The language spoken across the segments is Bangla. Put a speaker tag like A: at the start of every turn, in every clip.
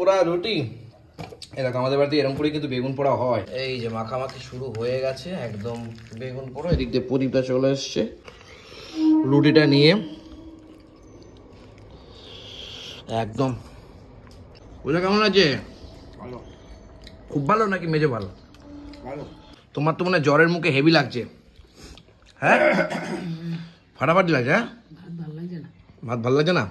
A: পোড়া রুটি এরকম আমাদের বাড়িতে এরকম করে কিন্তু বেগুন পোড়া হয়। এই যে মাখামাখি শুরু হয়ে গেছে, একদম বেগুন পোড়া। এদিক দিয়ে প্রদীপটা চলে এসছে, রুটিটা নিয়ে একদম। বুঝলে কেমন আছে?
B: ভালো,
A: খুব ভালো নাকি মেজে ভালো?
B: ভালো।
A: তোমার তো মনে হয় জ্বরের মুখে হেভি লাগছে। হ্যাঁ, ফাটাফাটি লাগছে। হ্যাঁ, ভাত ভালো লাগছে না?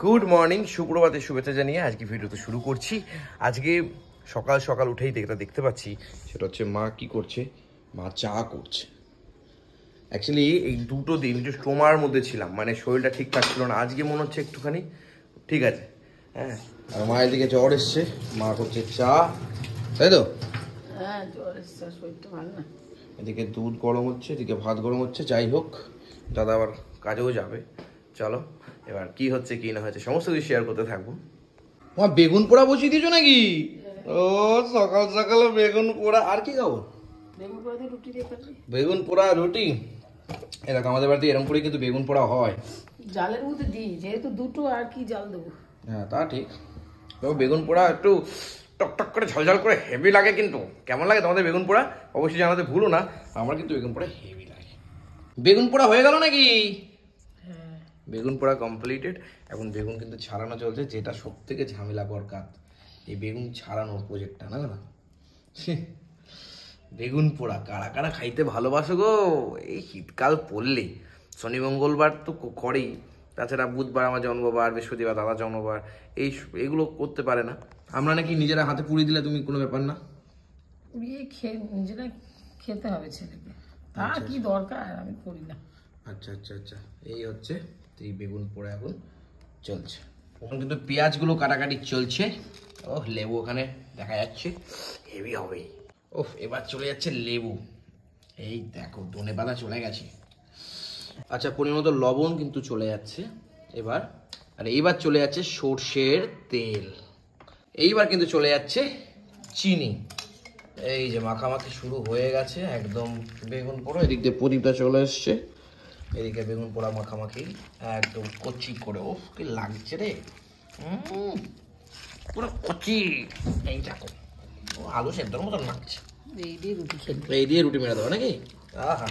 A: গুড মর্নিং, শুক্রবারের শুভেচ্ছা জানিয়ে আজকে ভিডিওতে শুরু করছি। আজকে সকাল সকাল উঠেই দেখতে পাচ্ছি, সেটা হচ্ছে মা কি করছে। মা চা করছে। অ্যাকচুয়ালি এই দুটো দিন একটু স্টোমার মধ্যে ছিলাম, মানে শরীরটা ঠিকঠাক ছিল না। আজকে মনে হচ্ছে একটুখানি ঠিক আছে। হ্যাঁ, আর মায়ের দিকে জ্বর এসছে, মা করছে চা, তাই তো?
C: হ্যাঁ, জ্বর এসছে, শরীরটা ভালো না।
A: এদিকে দুধ গরম হচ্ছে, এদিকে ভাত গরম হচ্ছে। যাই হোক, দাদা আবার কাজেও যাবে। চলো এবার কি হচ্ছে কি না হচ্ছে সমস্ত কিছু শেয়ার করতে থাকবো। মা বেগুন পোড়া বসিয়ে দিয়েছো নাকি? ও সকাল সকালে বেগুন পোড়া। আর কি খাবো?
C: বেগুন পোড়া দিয়ে রুটি দিয়ে খাবি?
A: বেগুন পোড়া রুটি এরকম আমাদের বাড়িতে এরকম করে কিন্তু বেগুন পোড়া হয়।
C: জালের মধ্যে দিই, যেহেতু দুটো আর কি জাল দেবো।
A: হ্যাঁ তা ঠিক। তবে বেগুন পোড়া একটু টকটক করে ঝলঝল করে হেভি লাগে। কিন্তু কেমন লাগে তোমাদের বেগুন পোড়া অবশ্যই জানাতে ভুলো না। আমার কিন্তু বেগুন পোড়া হেভি লাগে। বেগুন পোড়া হয়ে গেল নাকি?
C: হ্যাঁ,
A: বেগুন পোড়া কমপ্লিটেড। এখন বেগুন কিন্তু ছাড়ানো চলছে, যেটা সব থেকে ঝামেলাকর কাজ, এই বেগুন ছাড়ানোর প্রজেক্টটা। না না বেগুন পোড়া কারা কারা খাইতে ভালোবাসো গো? এই শীতকাল পড়লেই শনি মঙ্গলবার তো করেই, তাছাড়া বুধবার আমার জন্মবার, বৃহস্পতিবার দাদা জন্মবার, এইগুলো করতে পারে না। আমরা নাকি নিজেরা হাতে পুড়িয়ে দিলে তুমি কোনো ব্যাপার না।
C: পুড়িয়ে নিজেরা খেতে হবে ছেলেকে, তা কি দরকার, আমি করি না।
A: আচ্ছা আচ্ছা আচ্ছা, এই হচ্ছে এই বেগুন পোড়া এখন চলছে। এখন কিন্তু পেঁয়াজগুলো কাটাকাটি চলছে। ও লেবু ওখানে দেখা যাচ্ছে, হেভি হবে। ওহ, এবার চলে যাচ্ছে লেবু। এই দেখো ধনেপাতা চলে গেছে। আচ্ছা, পরিমাণ মতো লবণ কিন্তু চলে যাচ্ছে এবার। আর এইবার চলে যাচ্ছে সর্ষের তেল। এইবার কিন্তু চলে যাচ্ছে চিনি। এই যে মাখামাখি শুরু হয়ে গেছে, একদম বেগুন পোড়া। এদিক দিয়ে প্রদীপটা চলে এসছে, এদিকে বেগুন পোড়া মাখামাখি একদম কচি করে। ওফ কি লাগছে রে, পুরো কচি। এই দেখো আলু সেদ্ধর মতন লাগছে।
C: এই দিয়ে রুটি খেতে,
A: এই দিয়ে রুটি মেরে দেবো নাকি? আহা,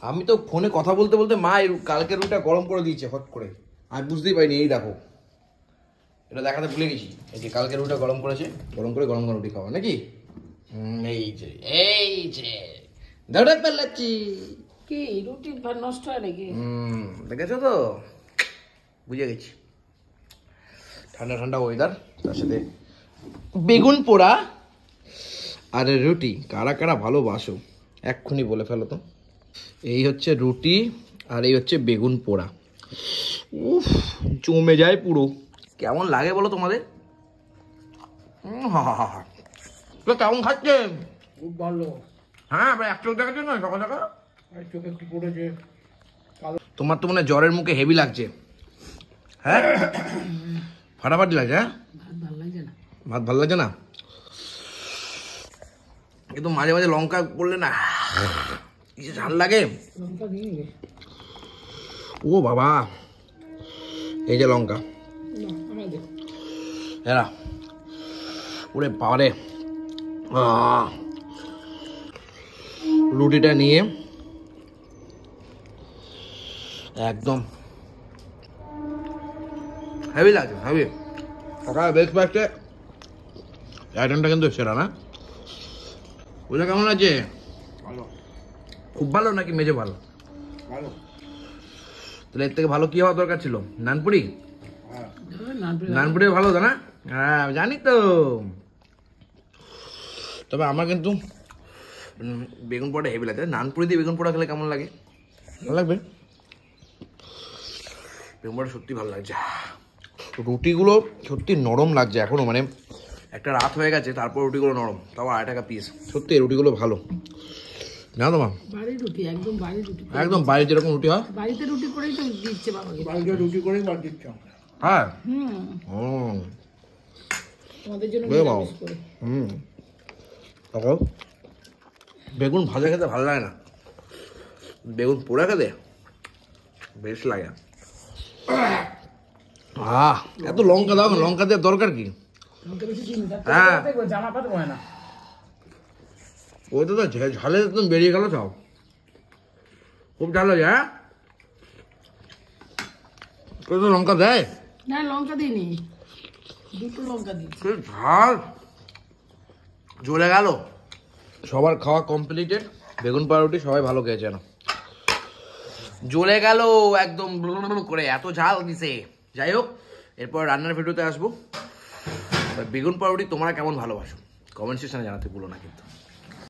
A: আমি তো ফোনে কথা বলতে বলতে মা কালকে রুটিটা গরম করে দিয়েছে হট করে, আমি বুঝতেই পারিনি। এই দেখো, এটা দেখাতে ভুলে গেছি। এই যে কালকে রুটিটা গরম করেছে, গরম করে গরম গরম রুটি খাওয়া নাকি? এই যে দৌড়ে পেলাচ্ছি।
C: কি রুটি নষ্ট হয় নাকি?
A: দেখেছো তো, বুঝে গেছি। ঠান্ডা ঠান্ডা ওয়েদার, তার সাথে বেগুন পোড়া আর রুটি। কারা কারা ভালোবাসো এক্ষুনি বলে ফেলো তো। এই হচ্ছে রুটি আর এই হচ্ছে বেগুন পোড়া। উফ, জমে যায় পুরো। কেমন লাগে বলো তোমাদের? কেমন খাচ্ছে?
B: খুব ভালো।
A: হ্যাঁ, এক চোখ দেখাচ্ছে না সকাল সকাল?
B: আর চোখে একটু পড়েছে।
A: তোমার তো মনে হয় জ্বরের মুখে হেভি লাগছে। হ্যাঁ, ফাটাফাটি লাগছে। হ্যাঁ,
C: ভাত ভালো লাগছে না।
A: ভাত ভালো লাগছে না? কিন্তু মাঝে মাঝে লঙ্কা পড়লে না কি যে ঝাল লাগে।
C: লঙ্কা দিয়ে
A: ও বাবা, এই যে লঙ্কা, এরা ওরে বাবারে। রুটিটা নিয়ে একদম হেভি লাগছে, হেভি। সকালে ব্রেকফাস্টে আইটেমটা কিন্তু সেরা না? ওটা কেমন আছে?
B: ভালো,
A: খুব ভালো নাকি মেজে ভালো?
B: ভালো।
A: তাহলে এর থেকে ভালো কি হওয়া দরকার ছিল? নানপুরি।
B: হ্যাঁ,
A: নানপুরি ভালো তো না? হ্যাঁ জানি তো। তবে আমার কিন্তু বেগুন পোড়াটা হেভি লাগে। নানপুরি দিয়ে বেগুন পোড়া খেলে কেমন লাগে? ভালো লাগবে। বেগুন পোড়া সত্যি ভালো লাগছে। রুটিগুলো সত্যি নরম লাগছে এখনো, মানে একটা রাত হয়ে গেছে তারপর রুটিগুলো নরম, তাও 8 টাকা পিস। সত্যি রুটিগুলো ভালো না তোমার?
C: বাড়ির রুটি, একদম বাড়ির রুটি,
A: একদম বাড়ির যেরকম রুটি হয়।
C: বাড়িতে রুটি করেই তো দিচ্ছে বাবাকে।
B: বাড়িতে রুটি করেই বাড়ি দিচ্ছ?
A: হ্যাঁ।
C: তোমাদের জন্য
A: বাবা। তখন বেগুন ভাজা খেতে ভালো লাগে না, বেগুন পোড়া খেতে বেশ লাগে। এত লঙ্কা দাও, লঙ্কা দেওয়ার দরকার কি? হ্যাঁ
C: জামা পাতে হয় না,
A: ওই তো ঝালে তুমি বেরিয়ে গেল সব, খুব ঝাল হয়ে যায়। তো লঙ্কা দেয়
C: না, লঙ্কা দিইনি, দুটো লঙ্কা দিয়েছি।
A: ঝাল জ্বলে গেল। সবার খাওয়া কমপ্লিটেড, বেগুন পাউরুটি সবাই ভালো খেয়েছে না, জ্বলে গেল একদম করে, এত ঝাল দিছে। যাই হোক, এরপর রান্নার ভিডিওতে আসবো। বেগুন পাউরুটি তোমরা কেমন ভালোবাসো কমেন্ট সেকশনে জানাতে ভুলো না কিন্তু।